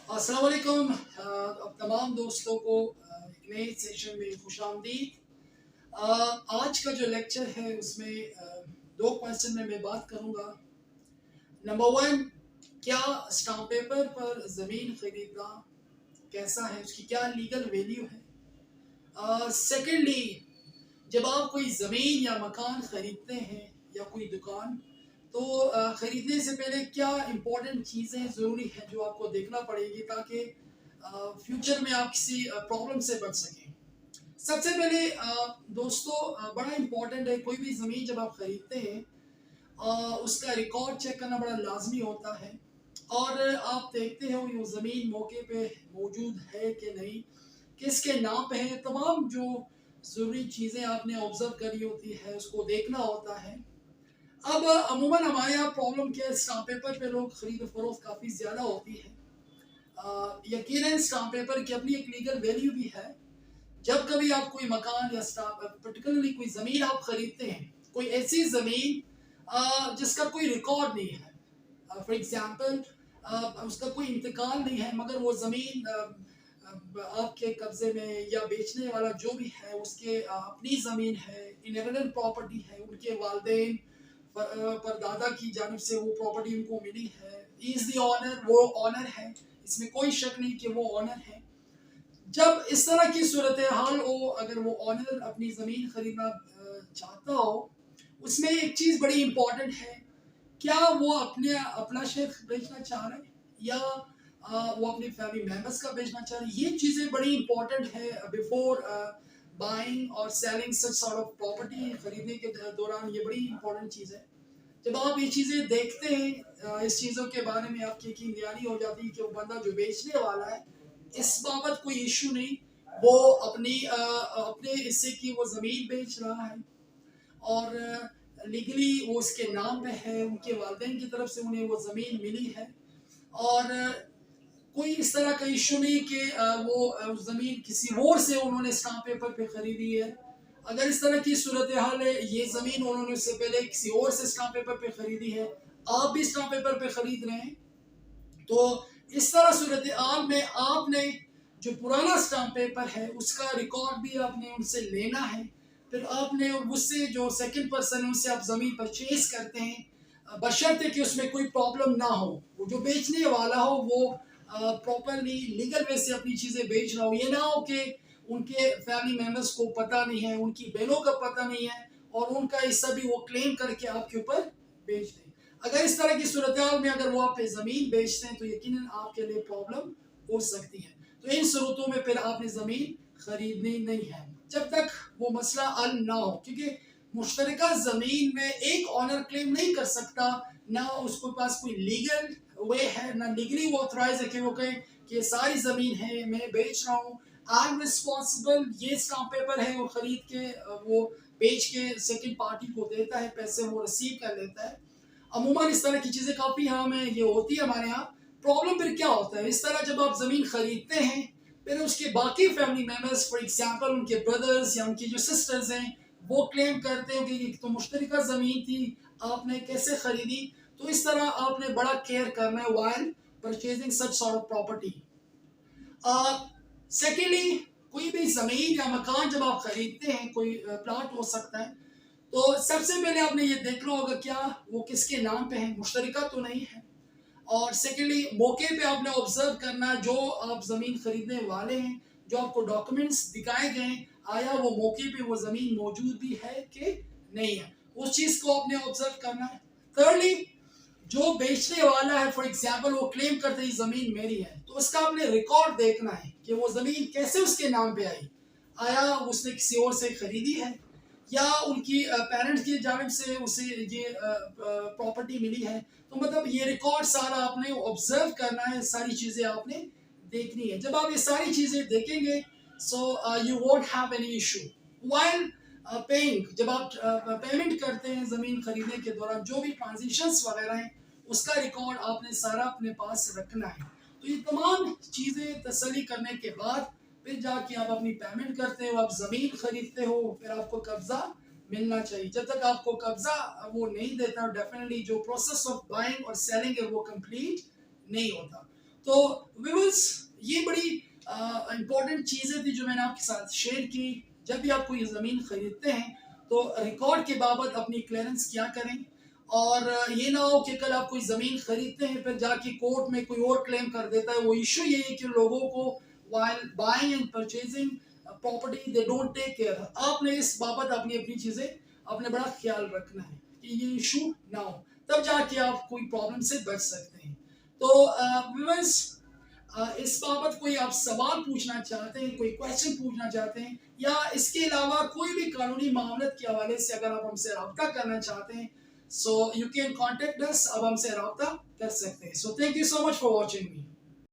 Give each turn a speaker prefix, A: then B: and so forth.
A: अस्सलाम वालेकुम। अब तमाम दोस्तों को एक नए सेशन में खुशामदीद। आज का जो लेक्चर है उसमें दो क्वेश्चन में मैं बात करूंगा। नंबर वन, क्या स्टाम्प पेपर पर ज़मीन खरीदना कैसा है, उसकी क्या लीगल वैल्यू है। सेकेंडली, जब आप कोई ज़मीन या मकान ख़रीदते हैं या कोई दुकान, तो ख़रीदने से पहले क्या इम्पोर्टेंट चीज़ें ज़रूरी हैं जो आपको देखना पड़ेगी ताकि फ्यूचर में आप किसी प्रॉब्लम से बच सकें। सबसे पहले दोस्तों, बड़ा इम्पोर्टेंट है, कोई भी ज़मीन जब आप ख़रीदते हैं उसका रिकॉर्ड चेक करना बड़ा लाजमी होता है। और आप देखते हो ये ज़मीन मौके पे मौजूद है कि नहीं, किसके नाम पे है, तमाम जो ज़रूरी चीज़ें आपने ऑब्जर्व करी होती है उसको देखना होता है। अब अमूमन हमारे यहाँ प्रॉब्लम क्या है, स्टाम्प पेपर पे लोग खरीद फरोख्त काफ़ी ज़्यादा होती है। यकीनन स्टाम्प पेपर की अपनी एक लीगल वैल्यू भी है। जब कभी आप कोई मकान या स्टाम्प पर्टिकुलरली कोई ज़मीन आप खरीदते हैं, कोई ऐसी ज़मीन जिसका कोई रिकॉर्ड नहीं है, फॉर एग्जांपल उसका कोई इंतकाल नहीं है, मगर वो ज़मीन आपके कब्जे में या बेचने वाला जो भी है उसके अपनी ज़मीन है, इनहेरिटेड प्रॉपर्टी है, उनके वालिदैन परदादा की जानिब से वो प्रॉपर्टी उनको मिली है, इज द ऑनर, वो ऑनर है, इसमें कोई शक नहीं कि वो ऑनर है। जब इस तरह की सूरत हाल हो, अगर वो ऑनर अपनी ज़मीन खरीदना चाहता हो, उसमें एक चीज़ बड़ी इम्पोर्टेंट है, क्या वो अपना शेयर बेचना चाह रहे हैं या वो अपनी फैमिली मेंबर्स का बेचना चाह रहे हैं। ये चीज़ें बड़ी इम्पोर्टेंट है बिफोर बाइंग और selling such sort of property. खरीदने के दौरान ये बड़ी इम्पोर्टेंट चीज़ है। जब आप ये चीज़ें देखते हैं, इस चीज़ों के बारे में आपकी यकीन दहानी हो जाती है कि वो बंदा जो बेचने वाला है, इस बाबत कोई इशू नहीं, वो अपने हिस्से की वो ज़मीन बेच रहा है और लीगली वो उसके नाम पे है, उनके वालिदैन की तरफ से उन्हें वो ज़मीन मिली है और कोई इस तरह का इशू नहीं कि वो ज़मीन किसी और से उन्होंने स्टाम्प पेपर पे खरीदी है। अगर इस तरह की सूरत हाल है, ये ज़मीन उन्होंने उससे पहले किसी और से स्टाम्प पेपर पे खरीदी है, आप भी स्टाम्प पेपर पे खरीद रहे हैं, तो इस तरह सूरत हाल में आपने जो पुराना स्टाम्प पेपर है उसका रिकॉर्ड भी आपने उनसे लेना है। फिर आपने उससे जो सेकंड पर्सन है उससे आप ज़मीन परचेज करते हैं, बशर्ते कि उसमें कोई प्रॉब्लम ना हो, वो जो बेचने वाला हो वो प्रॉपरली लीगल वे से अपनी चीज़ें बेच रहा हो। ये ना हो कि उनके फैमिली मेम्बर्स को पता नहीं है, उनकी बहनों का पता नहीं है और उनका हिस्सा भी वो क्लेम करके आपके ऊपर बेच दें। अगर इस तरह की सूरत में अगर वो आप पे ज़मीन बेचते हैं तो यकीनन आपके लिए प्रॉब्लम हो सकती है। तो इन सूरतों में फिर आपने ज़मीन खरीदनी नहीं है जब तक वो मसला हल ना हो, क्योंकि मुश्तरका ज़मीन में एक ऑनर क्लेम नहीं कर सकता, ना उसके पास कोई लीगल वे है, ना लीगली वो ऑथराइज है कि वो कहे कि ये सारी ज़मीन है, मैं बेच रहा हूँ, आई एम रिस्पॉन्सिबल, ये स्टाम्प पेपर है, वो खरीद के वो बेच के सेकंड पार्टी को देता है, पैसे वो रिसीव कर लेता है। अमूमन इस तरह की चीज़ें काफ़ी हम हैं, ये होती है हमारे यहाँ। प्रॉब्लम फिर क्या होता है, इस तरह जब आप ज़मीन खरीदते हैं, फिर उसके बाकी फैमिली मेम्बर्स, फॉर एग्जांपल उनके ब्रदर्स या उनकी जो सिस्टर्स हैं, वो क्लेम करते हैं कि ये तो मुश्तरका ज़मीन थी, आपने कैसे खरीदी। तो इस तरह आपने बड़ा केयर करना है while purchasing such sort of property. Secondly, कोई भी ज़मीन या मकान जब आप खरीदते हैं, कोई प्लाट हो सकता है, तो सबसे पहले आपने ये देखना होगा क्या वो किसके नाम पे है, मुश्तरका तो नहीं है। और सेकेंडली, मौके पे आपने ऑब्जर्व करना जो आप ज़मीन खरीदने वाले हैं, जो आपको डॉक्यूमेंट्स दिखाए गए, आया वो मौके पे वो ज़मीन मौजूद भी है कि नहीं है, उस चीज़ को आपने ऑब्जर्व करना है। थिर्डली, जो बेचने वाला है, फॉर एग्जांपल वो क्लेम करते ही ज़मीन मेरी है, तो उसका आपने रिकॉर्ड देखना है कि वो ज़मीन कैसे उसके नाम पे आई, आया उसने किसी और से खरीदी है या उनकी पेरेंट्स की जानिब से उसे ये प्रॉपर्टी मिली है। तो मतलब ये रिकॉर्ड सारा आपने ऑब्जर्व करना है, सारी चीज़ें आपने देखनी है। जब आप ये सारी चीज़ें देखेंगे, so you won't have any issue while paying. जब आप पेमेंट करते हैं ज़मीन खरीदने के दौरान, जो भी ट्रांजेक्शन्स वगैरह हैं उसका रिकॉर्ड आपने सारा अपने पास रखना है। तो ये तमाम चीज़ें तसल्ली करने के बाद फिर जाके आप अपनी पेमेंट करते हो, आप ज़मीन खरीदते हो, फिर आपको कब्जा मिलना चाहिए। जब तक आपको कब्जा वो नहीं देता, डेफिनेटली जो प्रोसेस ऑफ बाइंग और सेलिंग है वो कंप्लीट नहीं होता। तो व्यूअर्स, ये बड़ी इंपॉर्टेंट चीज़ें थी जो मैंने आपके साथ शेयर की। जब भी आप कोई ज़मीन खरीदते हैं तो रिकॉर्ड के बाबत अपनी क्लियरेंस क्या करें, और ये ना हो कि कल आप कोई ज़मीन खरीदते हैं फिर जाके कोर्ट में कोई और क्लेम कर देता है। वो इशू ये है कि लोगों को while buying and purchasing property they don't take care. आपने इस बाबत अपनी अपनी चीज़ें अपने बड़ा ख्याल रखना है कि ये इशू ना हो, तब जाके आप कोई प्रॉब्लम से बच सकते हैं। तो व्यूअर्स, इस बाबत कोई आप सवाल पूछना चाहते हैं, कोई क्वेश्चन पूछना चाहते हैं, या इसके अलावा कोई भी कानूनी मामले के हवाले से अगर आप हमसे रब्ता करना चाहते हैं, so you can contact us, अब हमसे रब्ता कर सकते हैं। So thank you so much for watching me.